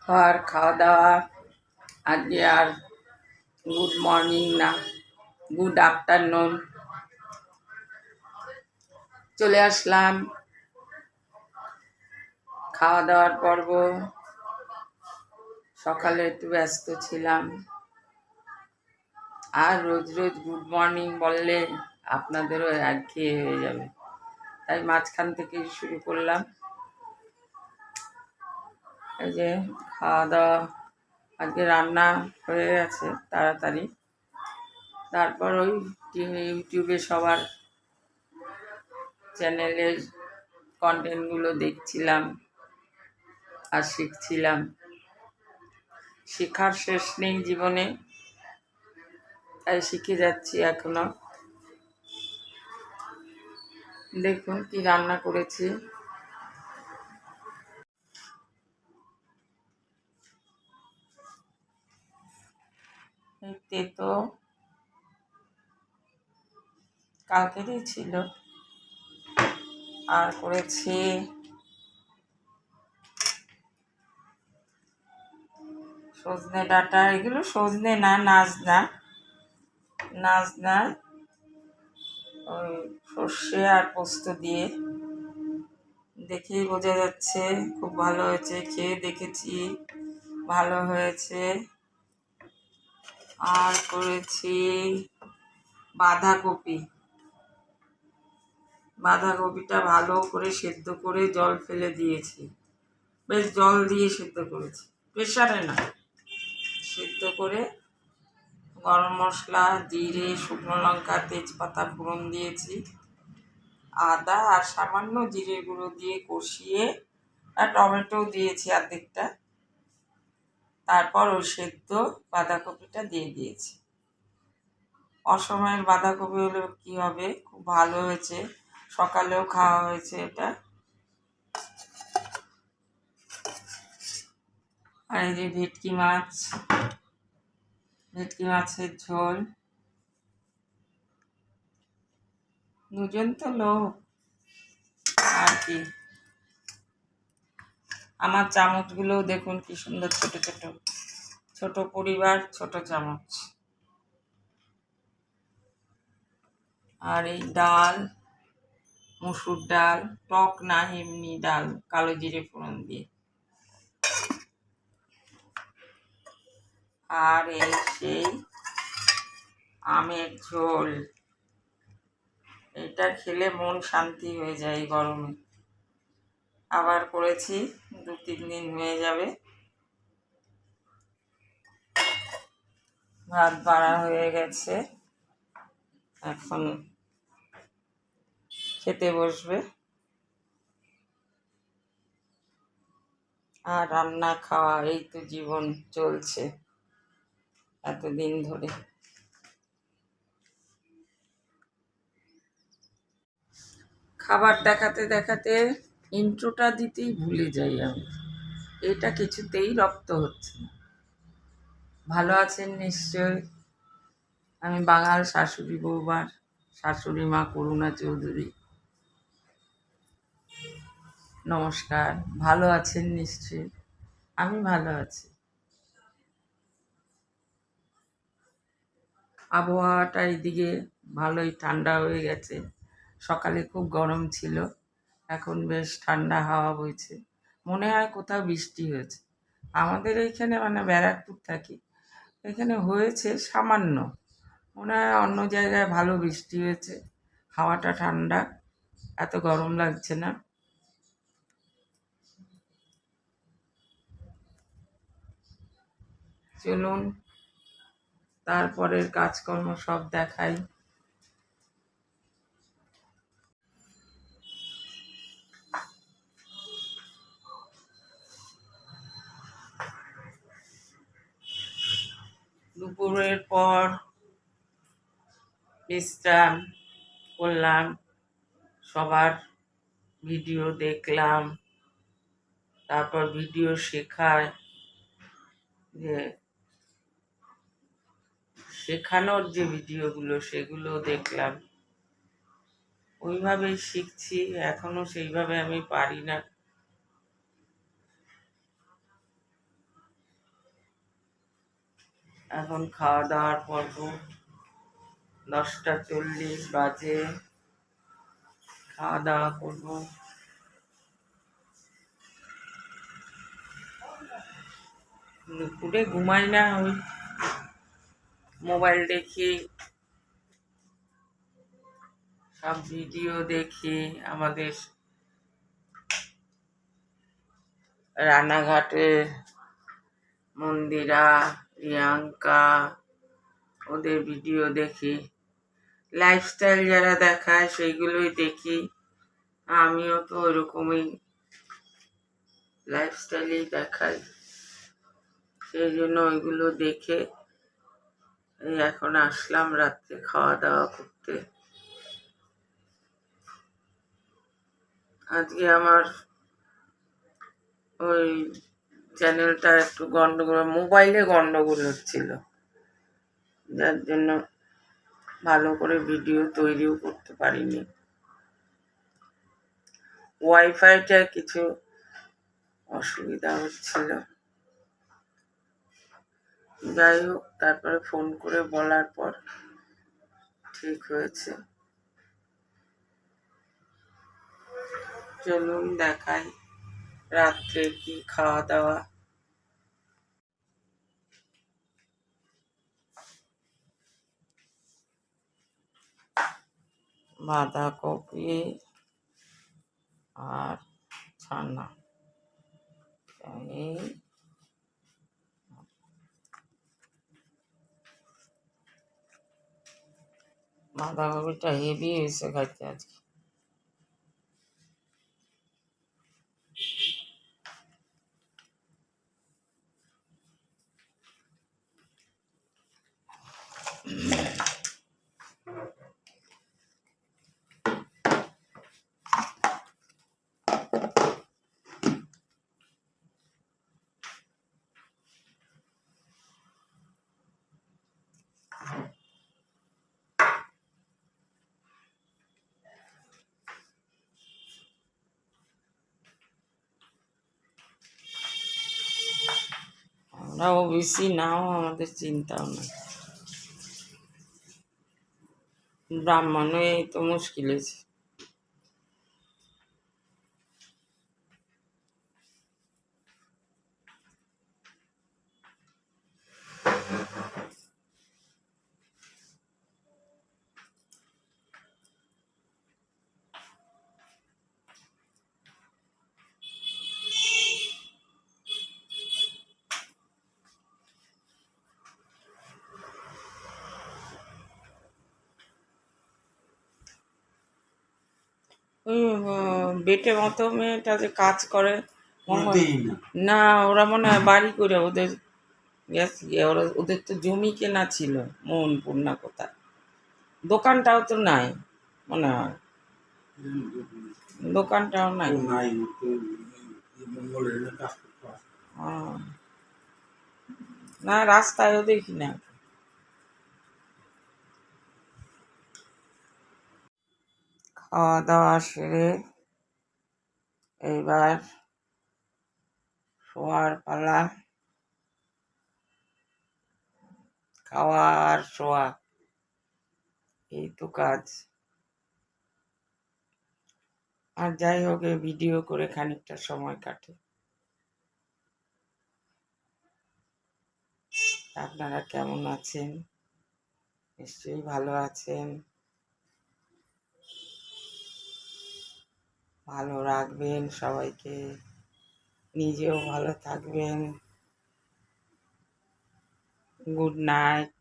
আর খাওয়া দাওয়া আজকে আর গুড মর্নিং না, গুড আফটারনুন। চলে আসলাম খাওয়া দাওয়ার পর্ব। সকালে একটু ব্যস্ত ছিলাম, আর রোজ রোজ গুড মর্নিং বললে আপনাদেরও একঘেয়ে হয়ে যাবে, তাই মাঝখান থেকেই শুরু করলাম। এই যে খাওয়া দাওয়া, আজকে রান্না হয়ে গেছে তাড়াতাড়ি। তারপর ওই ইউটিউবে সবার চ্যানেলের কন্টেন্টগুলো দেখছিলাম আর শিখছিলাম। শেখার শেষ নেই জীবনে, তাই শিখে যাচ্ছি এখনো। দেখুন কি রান্না করেছি। এই তেতো কালকেরই ছিল, আর করেছি সজনে ডাঁটা। এগুলো সজনে না, নাজনা। ওই সর্ষে আর পোস্ত দিয়ে, দেখেই বোঝা যাচ্ছে খুব ভালো হয়েছে। খেয়ে দেখেছি, ভালো হয়েছে। আর করেছি বাঁধাকপিটা ভালো করে সেদ্ধ করে জল ফেলে দিয়েছি, বেশ জল দিয়ে সেদ্ধ করেছি, প্রেশারে না, সেদ্ধ করে গরম মশলা, জিরে, শুকনো লঙ্কা, তেজপাতা ফোড়ন দিয়েছি, আদা আর সামান্য জিরে গুঁড়ো দিয়ে কষিয়ে, আর টমেটো দিয়েছি অর্ধেকটা। তারপর ওই সেদ্ধ বাঁধাকপিটা দিয়ে দিয়েছি। অসময়ের বাঁধাকপি হলে কি হবে, খুব ভালো হয়েছে, সকালেও খাওয়া হয়েছে এটা। আর এই যে ভেটকি মাছের ঝোল। দুজন তো লোক আর কি। আমার চামচগুলো দেখুন কি সুন্দর, ছোট ছোট, ছোট পরিবার, ছোট চামচ। আর এই ডাল, মসুর ডাল, টক না এমনি ডাল, কালো জিরে ফোড়ন দিয়ে। আর এই সেই আমের ঝোল, এটা খেলে মন শান্তি হয়ে যায় এই গরমে। আবার করেছি, 2-3 দিন হয়ে যাবে। ভাত বাড়া হয়ে গেছে, এখন খেতে বসবে। আর রান্না খাওয়া, এই তো জীবন চলছে এতদিন ধরে। খাবার দেখাতে দেখাতে ইন্ট্রোটা দিতেই ভুলে যাই আমি, এটা কিছুতেই রপ্ত হচ্ছে না। ভালো আছেন নিশ্চয়। আমি বাঙাল শাশুড়ি বৌবার শাশুড়ি মা করুণা চৌধুরী। নমস্কার। ভালো আছেন নিশ্চয়ই। আমি ভালো আছি। আবহাওয়াটা এদিকে ভালোই ঠান্ডা হয়ে গেছে। সকালে খুব গরম ছিল, এখন বেশ ঠান্ডা হাওয়া বইছে। মনে হয় কোথাও বৃষ্টি হয়েছে। আমাদের এইখানে, মানে ব্যারাকপুর থাকি, এখানে হয়েছে সামান্য। মনে হয় অন্য জায়গায় ভালো বৃষ্টি হয়েছে, হাওয়াটা ঠান্ডা, এত গরম লাগছে না। চলুন তারপরের কাজকর্ম সব দেখাই। দুপুরের পর বিশ্রাম করলাম, সবার ভিডিও দেখলাম। তারপর ভিডিও শেখায়, যে শেখানোর যে ভিডিওগুলো সেগুলো দেখলাম, ওইভাবেই শিখছি। এখনো সেইভাবে আমি পারি না। এখন খাওয়া দাওয়ার পর্ব। 10টা 40 বাজে, খাওয়া দাওয়া করবো। দুপুরে ঘুমাই না, ওই মোবাইল দেখি, সব ভিডিও দেখি। আমাদের রানাঘাটে মন্দিরা, প্রিয়াঙ্কা, ওদের ভিডিও দেখি। লাইফস্টাইল যারা দেখায় সেইগুলোই দেখি। আমিও তো ওইরকমই লাইফস্টাইলই দেখাই, সেই জন্য ওইগুলো দেখে এই এখন আসলাম রাত্রে খাওয়া দাওয়া করতে। আজকে আমার ওই চ্যানেলটা একটু গন্ডগোল, মোবাইলে গন্ডগোল হচ্ছিল, যার জন্য ভালো করে ভিডিও তৈরিও করতে পারিনি। ওয়াইফাইটা কিছু অসুবিধা হচ্ছিল। যাই হোক, তারপরে ফোন করে বলার পর ঠিক হয়েছে। চলুন দেখাই রাত্রে কি খাওয়া দাওয়া। বাঁধাকপি আর ছানা, এই বাঁধাকপিটা হেভি হয়েছে খাইতে আজকে। আমরা ওবিসি নাও, আমাদের চিন্তাও নাই। ব্রাহ্মণ এই তো মুশকিল আছে। ওই বেটে মতো মেয়েটা যে কাজ করে, না ওরা মনে হয় বাড়ি করে ওদের ওরা, ওদের তো জমি কেনা ছিল মোহনপুর না কোথায়, দোকানটাও তো নাই মনে হয়, দোকানটাও নাই। না রাস্তায়ও দেখি না। খাওয়া দাওয়া সেরে এইবার শোয়ার পালা। খাওয়া আর শোয়া, এই তো কাজ। আর যাই হোক, এই ভিডিও করে খানিকটা সময় কাটে। আপনারা কেমন আছেন? নিশ্চয়ই ভালো আছেন। ভালো রাখবেন সবাইকে, নিজেও ভালো থাকবেন। Good night.